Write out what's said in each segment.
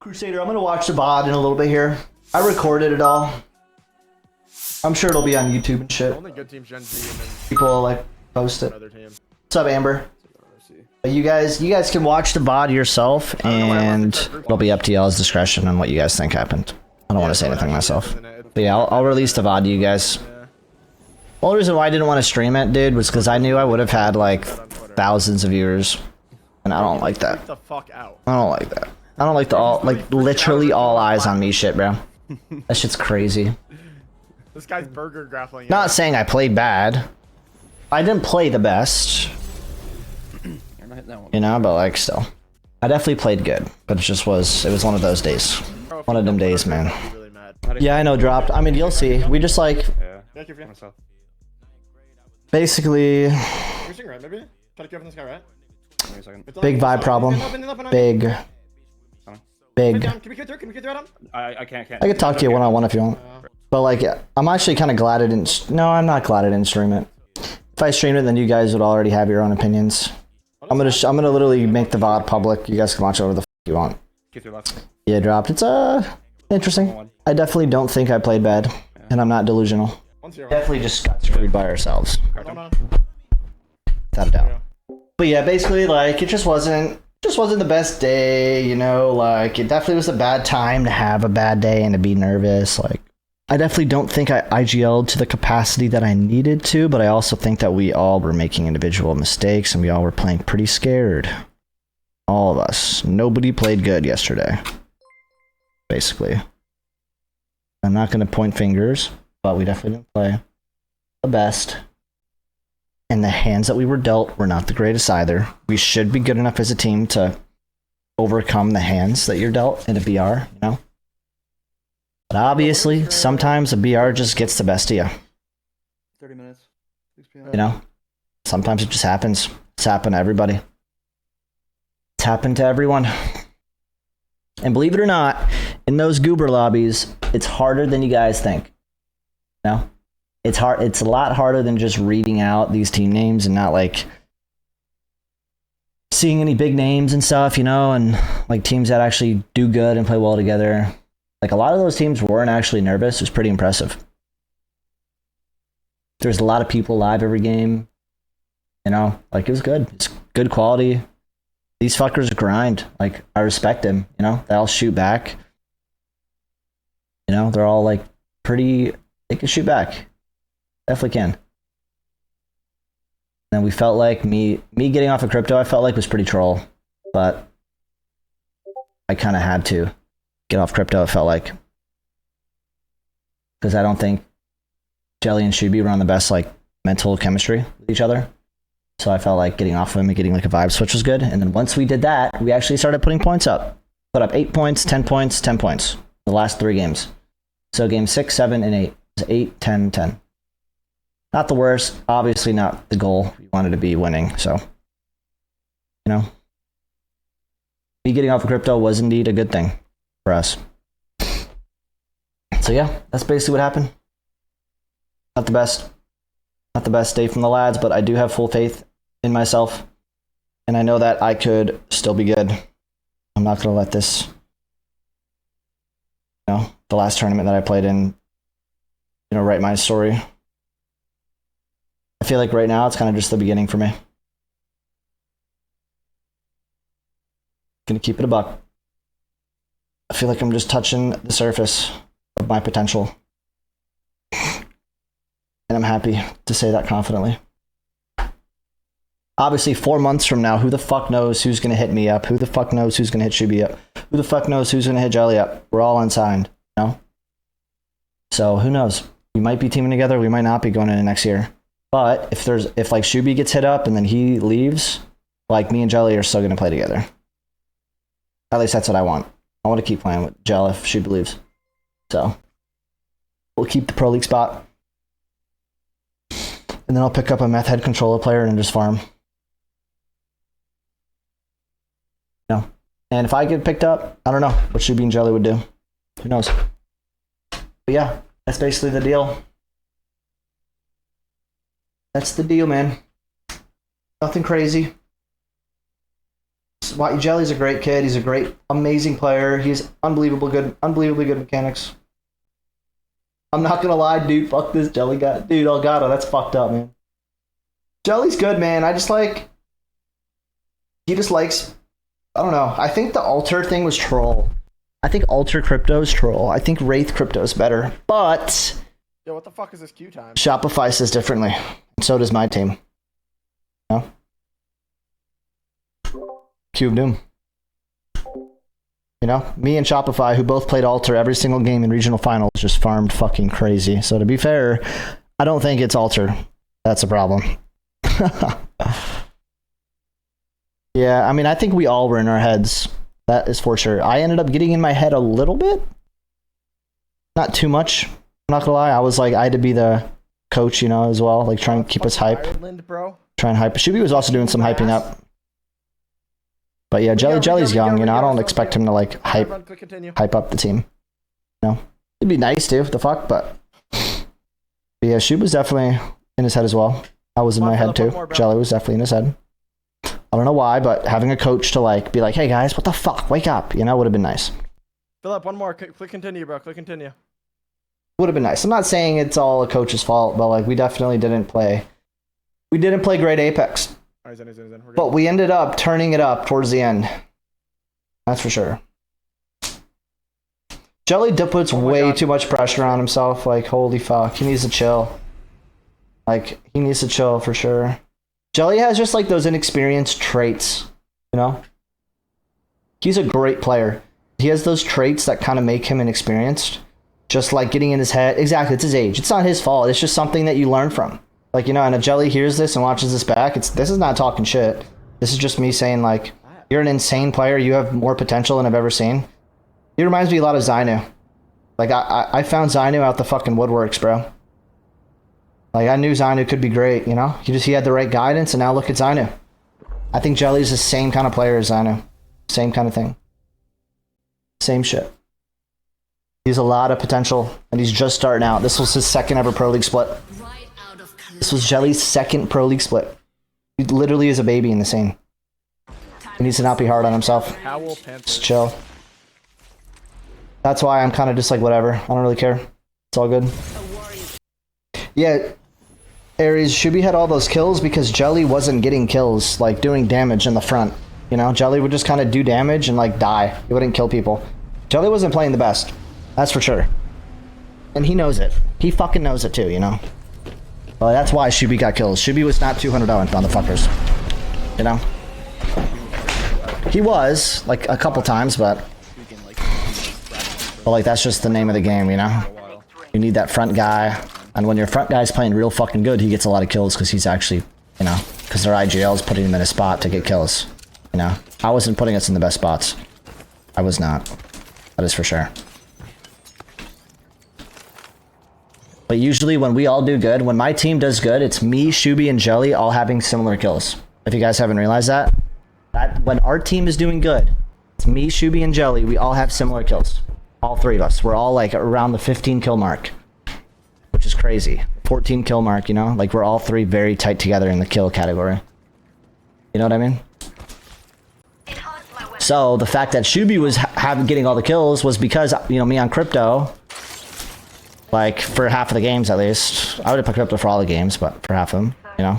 Crusader, I'm gonna watch the VOD in a little bit here. I recorded it all. I'm sure it'll be on YouTube and shit. Only good teams Gen Z and then People like post it. another team. What's up, Amber? You guys can watch the VOD yourself, and it'll be up to y'all's discretion on what you guys think happened. I don't want to say anything myself. But yeah, I'll release the VOD to you guys. The only reason why I didn't want to stream it, dude, was because I knew I would have had like thousands of viewers, and I don't like that. Get the fuck out. I don't like that. I don't like the all, like literally all eyes on me shit, bro. That shit's crazy. This guy's burger grappling. Not saying I played bad. I didn't play the best. You know, but like still. I definitely played good, but it just was, it was one of those days. One of them days, man. Yeah, I know, dropped. I mean, you'll see. We just like... Basically... Big vibe problem. Big... I can't. I could talk to you one-on-one if you want. But like, I'm actually kind of glad I didn't... No, I'm not glad I didn't stream it. If I streamed it, then you guys would already have your own opinions. I'm gonna literally make the VOD public. You guys can watch whatever the f you want. Yeah, dropped. It's interesting. I definitely don't think I played bad, and I'm not delusional. Definitely just got screwed by ourselves. Without a doubt. But yeah, basically, like, it just wasn't the best day, you know, like, it definitely was a bad time to have a bad day and to be nervous. Like, I definitely don't think I IGL'd to the capacity that I needed to, but I also think that we all were making individual mistakes and we all were playing pretty scared. All of us. Nobody played good yesterday. Basically. I'm not going to point fingers, but we definitely didn't play the best. And the hands that we were dealt were not the greatest either. We should be good enough as a team to overcome the hands that you're dealt in a BR, you know? But obviously, sometimes a BR just gets the best of you. 30 minutes. 6 p.m. You know? Sometimes it just happens. It's happened to everybody. It's happened to everyone. And believe it or not, in those goober lobbies, it's harder than you guys think. No? It's hard. It's a lot harder than just reading out these team names and not like seeing any big names and stuff, you know, and like teams that actually do good and play well together. Like, a lot of those teams weren't actually nervous. It was pretty impressive. There's a lot of people live every game. You know, like, it was good. It's good quality. These fuckers grind. Like, I respect them, you know? They all shoot back. You know, they're all, like, pretty... They can shoot back. Definitely can. And we felt like me getting off of crypto, I felt like was pretty troll. But I kind of had to get off crypto, it felt like, because I don't think Jelly and Shooby were on the best like mental chemistry with each other, so I felt like getting off of him and getting like a vibe switch was good. And then once we did that, we actually started putting points up. Put up 8 points, 10 points, 10 points the last 3 games. So game 6, 7, and 8 is 8, 10, 10. Not the worst, obviously not the goal. We wanted to be winning, so you know, me getting off of crypto was indeed a good thing for us. So yeah, that's basically what happened. Not the best day from the lads, but I do have full faith in myself, and I know that I could still be good. I'm not gonna let this, you know, the last tournament that I played in, you know, write my story. I feel like right now it's kind of just the beginning for me. Gonna keep it a buck. I feel like I'm just touching the surface of my potential. And I'm happy to say that confidently. Obviously, 4 months from now, who the fuck knows who's going to hit me up? Who the fuck knows who's going to hit Shooby up? Who the fuck knows who's going to hit Jelly up? We're all unsigned, you know? So who knows? We might be teaming together. We might not be going into next year. But if like Shooby gets hit up and then he leaves, like me and Jelly are still going to play together. At least that's what I want. I want to keep playing with Gel if she believes. So we'll keep the Pro League spot. And then I'll pick up a meth head controller player and just farm. You know? And if I get picked up, I don't know what Shooby and Jelly would do. Who knows? But yeah, that's basically the deal. That's the deal, man. Nothing crazy. Yjely's a great kid. He's a great, amazing player. He's unbelievably good mechanics. I'm not gonna lie, dude. Fuck this Jelly guy. Dude, Elgato, that's fucked up, man. Jelly's good, man. I just like... He just likes... I don't know. I think the Alter thing was troll. I think Alter Crypto's troll. I think Wraith Crypto's better. But... Yo, what the fuck is this Q time? Shopify says differently. So does my team. No? Cube Doom. You know, me and Shopify, who both played Alter every single game in regional finals, just farmed fucking crazy. So to be fair, I don't think it's Alter. That's a problem. Yeah, I mean, I think we all were in our heads. That is for sure. I ended up getting in my head a little bit. Not too much. I'm not gonna lie. I was like, I had to be the coach, you know, as well. Like, try and keep us hype. Ireland, bro. Try and hype. Shooby was also doing some hyping up. But yeah, Jelly's young, you know. I don't expect him to like hype up the team. No, it'd be nice too. The fuck, but yeah, Shooby was definitely in his head as well. I was in my head too. Jelly was definitely in his head. I don't know why, but having a coach to like be like, "Hey guys, what the fuck? Wake up!" You know, would have been nice. Philip, one more. Click continue, bro. Click continue. Would have been nice. I'm not saying it's all a coach's fault, but like we definitely didn't play. We didn't play great Apex. He's in. But we ended up turning it up towards the end. That's for sure. Jelly puts way too much pressure on himself. Like, holy fuck. He needs to chill. Like, he needs to chill for sure. Jelly has just like those inexperienced traits, you know? He's a great player. He has those traits that kind of make him inexperienced. Just like getting in his head. Exactly, it's his age. It's not his fault. It's just something that you learn from. Like, you know, and if Jelly hears this and watches this back, this is not talking shit. This is just me saying, like, you're an insane player. You have more potential than I've ever seen. He reminds me a lot of Zynu. Like, I found Zynu out the fucking woodworks, bro. Like, I knew Zynu could be great, you know? He had the right guidance, and now look at Zynu. I think Jelly's the same kind of player as Zynu. Same kind of thing. Same shit. He has a lot of potential, and he's just starting out. This was his second ever Pro League split. This was Jelly's second Pro League split. He literally is a baby in the scene. He needs to not be hard on himself. Just chill. That's why I'm kind of just like, whatever. I don't really care. It's all good. Yeah, Aries, Shooby had all those kills because Jelly wasn't getting kills, like doing damage in the front. You know, Jelly would just kind of do damage and like die. He wouldn't kill people. Jelly wasn't playing the best. That's for sure. And he knows it. He fucking knows it too, you know? Well, that's why Shooby got kills. Shooby was not $200 on the fuckers. You know? He was, like, a couple times, but like, that's just the name of the game, you know? You need that front guy, and when your front guy's playing real fucking good, he gets a lot of kills because he's actually, you know, because their IGL's putting him in a spot to get kills. You know? I wasn't putting us in the best spots. I was not. That is for sure. But usually when we all do good, when my team does good, it's me, Shooby, and Jelly all having similar kills. If you guys haven't realized that. When our team is doing good, it's me, Shooby, and Jelly. We all have similar kills. All three of us. We're all like around the 15 kill mark. Which is crazy. 14 kill mark, you know? Like we're all three very tight together in the kill category. You know what I mean? So the fact that Shooby was getting all the kills was because, you know, me on crypto... Like, for half of the games, at least. I would have picked up for all the games, but for half of them, you know?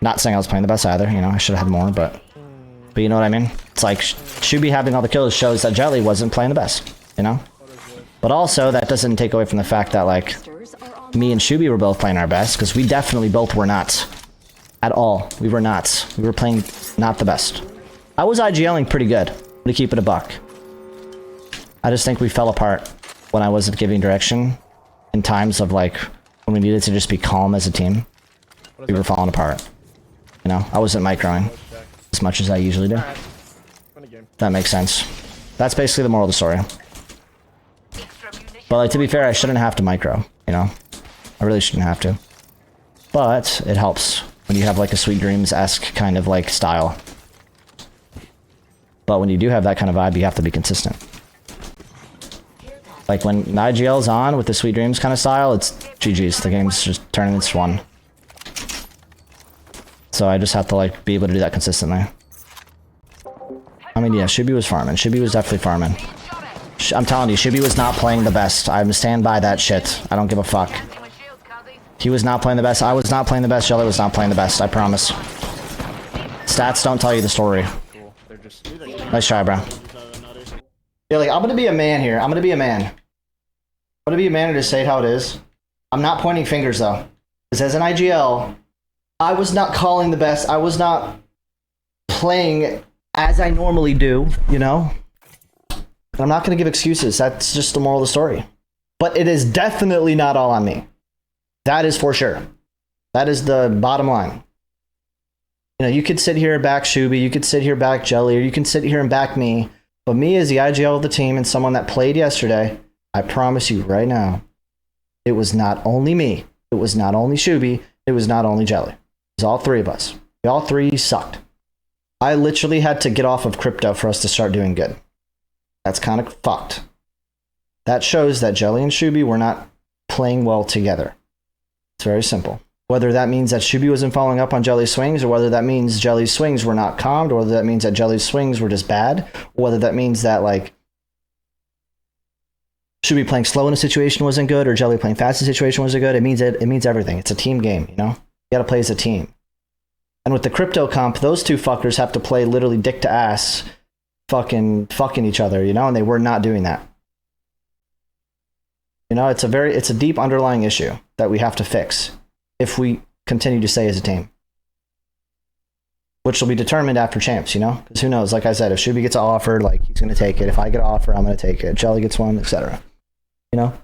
Not saying I was playing the best either, you know? I should have had more, but you know what I mean? It's like, Shooby having all the kills shows that Jelly wasn't playing the best, you know? But also, that doesn't take away from the fact that, like, me and Shooby were both playing our best, because we definitely both were not. At all. We were not. We were playing not the best. I was IGLing pretty good, to keep it a buck. I just think we fell apart when I wasn't giving direction. In times of like when we needed to just be calm as a team, we were falling apart. You know, I wasn't microing as much as I usually do. That makes sense. That's basically the moral of the story. But like, to be fair, I shouldn't have to micro, you know? I really shouldn't have to. But it helps when you have like a Sweet Dreams-esque kind of like style. But when you do have that kind of vibe, you have to be consistent. Like, when IGL's on with the Sweet Dreams kind of style, it's GG's. The game's just tournaments won. So I just have to, like, be able to do that consistently. I mean, yeah, Shooby was farming. Shooby was definitely farming. I'm telling you, Shooby was not playing the best. I stand by that shit. I don't give a fuck. He was not playing the best. I was not playing the best. Jelly was not playing the best. I promise. Stats don't tell you the story. Nice try, bro. Yeah, like, I'm gonna be a man here. I'm gonna be a man. I'm gonna be a man and just say it how it is. I'm not pointing fingers, though. Because as an IGL, I was not calling the best. I was not playing as I normally do, you know? And I'm not gonna give excuses. That's just the moral of the story. But it is definitely not all on me. That is for sure. That is the bottom line. You know, you could sit here and back Shooby, you could sit here and back Jelly, or you can sit here and back me. But me as the IGL of the team and someone that played yesterday, I promise you right now, it was not only me, it was not only Shooby, it was not only Jelly. It was all three of us. All three sucked. I literally had to get off of crypto for us to start doing good. That's kind of fucked. That shows that Jelly and Shooby were not playing well together. It's very simple. Whether that means that Shooby wasn't following up on Jelly's swings, or whether that means Jelly's swings were not calmed, or whether that means that Jelly's swings were just bad, or whether that means that, like, Shooby playing slow in a situation wasn't good, or Jelly playing fast in a situation wasn't good. It means everything. It's a team game, you know? You gotta play as a team. And with the crypto comp, those two fuckers have to play literally dick to ass, fucking each other, you know? And they were not doing that. You know, it's a deep underlying issue that we have to fix if we continue to stay as a team. Which will be determined after champs, you know? Because who knows, like I said, if Shooby gets an offer, like, he's going to take it. If I get an offer, I'm going to take it. Jelly gets one, etc. You know?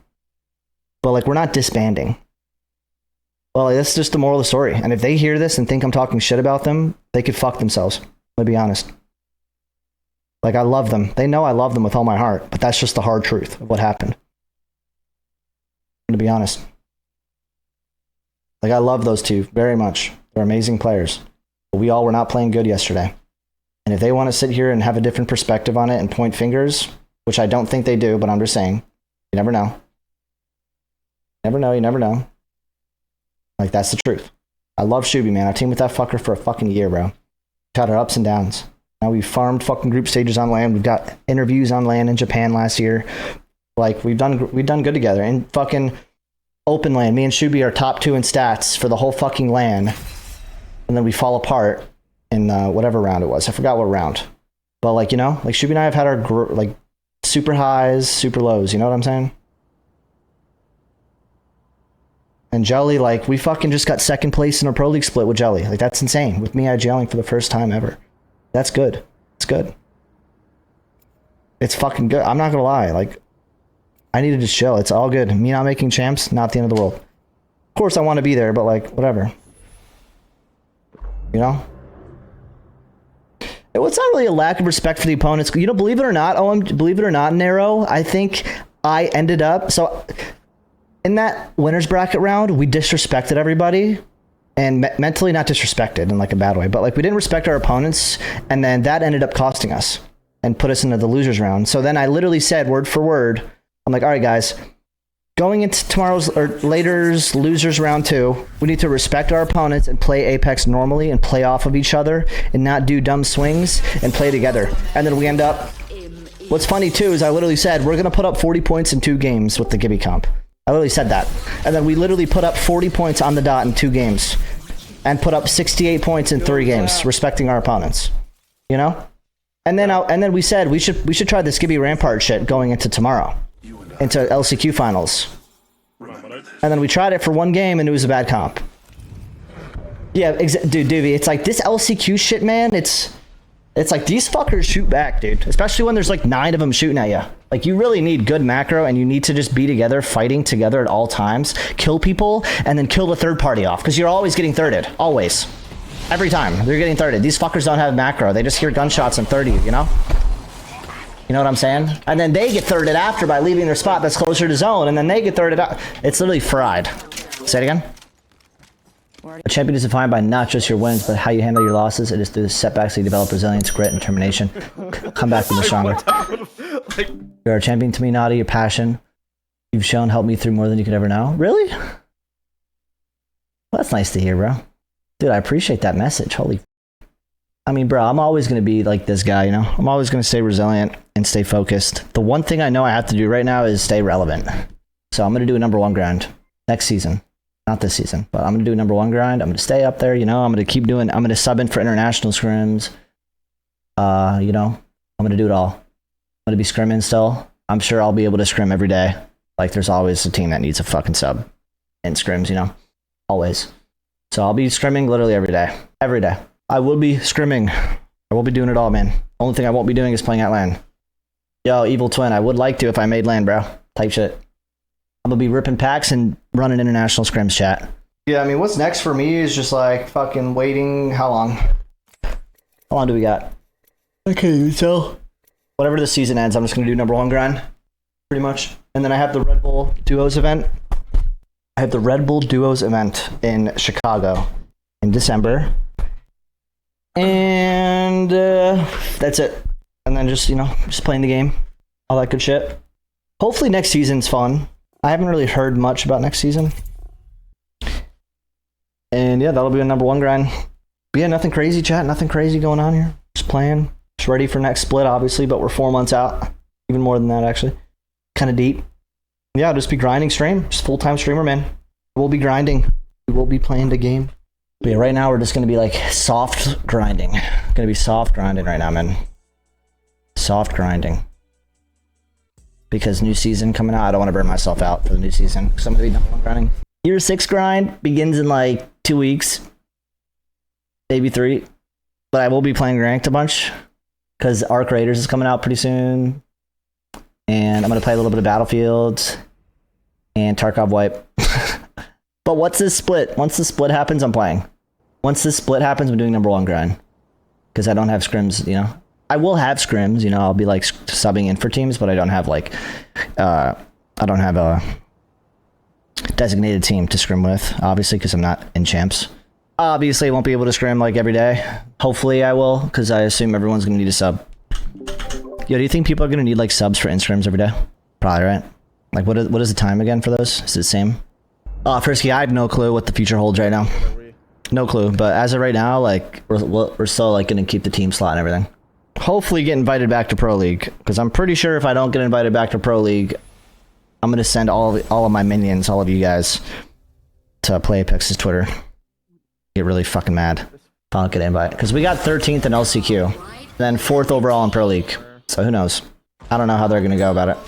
But, like, we're not disbanding. Well, like, that's just the moral of the story. And if they hear this and think I'm talking shit about them, they could fuck themselves. Let me be honest. Like, I love them. They know I love them with all my heart. But that's just the hard truth of what happened. I'm going to be honest. Like, I love those two very much. They're amazing players. But we all were not playing good yesterday. And if they want to sit here and have a different perspective on it and point fingers, which I don't think they do, but I'm just saying, you never know. You never know. Like, that's the truth. I love Shooby, man. I teamed with that fucker for a fucking year, bro. We've had our ups and downs. Now we've farmed fucking group stages on land. We've got interviews on land in Japan last year. Like, we've done good together. And fucking open land, me and Shooby are top 2 in stats for the whole fucking LAN, and then we fall apart in whatever round it was. I forgot what round, but, like, you know, like, Shooby and I have had our like super highs, super lows. You know what I'm saying? And Jelly, like, we fucking just got second place in a pro league split with Jelly. Like, that's insane. With me IGLing for the first time ever. That's good. It's good. It's fucking good. I'm not gonna lie. Like, I need to just chill. It's all good. Me not making champs, not the end of the world. Of course I want to be there, but, like, whatever. You know? It's not really a lack of respect for the opponents. You know, believe it or not, believe it or not, Nero, I think I ended up... So, in that winner's bracket round, we disrespected everybody. And mentally not disrespected in, like, a bad way. But, like, we didn't respect our opponents. And then that ended up costing us. And put us into the losers round. So then I literally said, word for word... I'm like, all right, guys, going into tomorrow's or later's losers round 2, we need to respect our opponents and play Apex normally and play off of each other and not do dumb swings and play together. And then we end up... What's funny, too, is I literally said, we're going to put up 40 points in 2 games with the Gibby comp. I literally said that. And then we literally put up 40 points on the dot in 2 games. And put up 68 points in 3 games, respecting our opponents. You know? And then we said, we should try this Gibby Rampart shit going into tomorrow. Into LCQ finals. And then we tried it for 1 game and it was a bad comp. Yeah, dude, Doobie, it's like this LCQ shit, man, it's like these fuckers shoot back, dude. Especially when there's like 9 of them shooting at you. Like, you really need good macro and you need to just be together, fighting together at all times, kill people, and then kill the third party off. Because you're always getting thirded. Always. Every time. They're getting thirded. These fuckers don't have macro. They just hear gunshots and 30 you, you know? You know what I'm saying? And then they get thirded after by leaving their spot that's closer to zone, and then they get thirded out. It's literally fried. Say it again. A champion is defined by not just your wins, but how you handle your losses. It is through the setbacks that you develop resilience, grit, and determination. Come back from the stronger. You're a champion to me, Naughty. Your passion. You've shown helped me through more than you could ever know. Really? Well, that's nice to hear, bro. Dude, I appreciate that message. Holy I mean, bro, I'm always going to be like this guy, you know? I'm always going to stay resilient and stay focused. The one thing I know I have to do right now is stay relevant. So I'm going to do a #1 grind next season. Not this season, but I'm going to do a #1 grind. I'm going to stay up there, you know? I'm going to keep doing, I'm going to sub in for international scrims. You know, I'm going to do it all. I'm going to be scrimming still. I'm sure I'll be able to scrim every day. Like, there's always a team that needs a fucking sub in scrims, you know? Always. So I'll be scrimming literally every day. Every day. I will be scrimming. I will be doing it all, man. Only thing I won't be doing is playing at LAN. Yo, Evil Twin, I would like to if I made LAN, bro. Type shit. I'm gonna be ripping packs and running international scrims, chat. Yeah, I mean, what's next for me is just like fucking waiting. How long? How long do we got? I can't even tell. Whatever the season ends, I'm just gonna do #1 grind. Pretty much. And then I have the Red Bull Duos event. I have the Red Bull Duos event in Chicago in December. And that's it. And then just, you know, just playing the game. All that good shit. Hopefully next season's fun. I haven't really heard much about next season. And yeah, that'll be a #1 grind. But yeah, nothing crazy, chat. Nothing crazy going on here. Just playing. Just ready for next split, obviously, but we're 4 months out. Even more than that, actually. Kind of deep. Yeah, I'll just be grinding stream. Just full-time streamer, man. We'll be grinding. We will be playing the game. But yeah, right now we're just going to be like soft grinding. Going to be soft grinding right now, man. Soft grinding. Because new season coming out, I don't want to burn myself out for the new season. So I'm going to be #1 grinding. Year 6 grind begins in like 2 weeks. Maybe 3. But I will be playing ranked a bunch. Because Arc Raiders is coming out pretty soon. And I'm going to play a little bit of Battlefields. And Tarkov Wipe. But what's this split? Once the split happens, I'm playing. Once this split happens, I'm doing #1 grind. Because I don't have scrims, you know. I will have scrims, you know. I'll be like subbing in for teams, but I don't have like, I don't have a designated team to scrim with, obviously, because I'm not in champs. Obviously, I won't be able to scrim like every day. Hopefully, I will, because I assume everyone's going to need a sub. Yo, do you think people are going to need like subs for in scrims every day? Probably, right? Like, what is the time again for those? Is it the same? Frisky, I have no clue what the future holds right now. No clue, but as of right now, like, we're still like going to keep the team slot and everything. Hopefully get invited back to Pro League, because I'm pretty sure if I don't get invited back to Pro League, I'm going to send all of my minions, all of you guys, to play Apex's Twitter. Get really fucking mad if I don't get an invite. Because we got 13th in LCQ, then 4th overall in Pro League. So who knows? I don't know how they're going to go about it.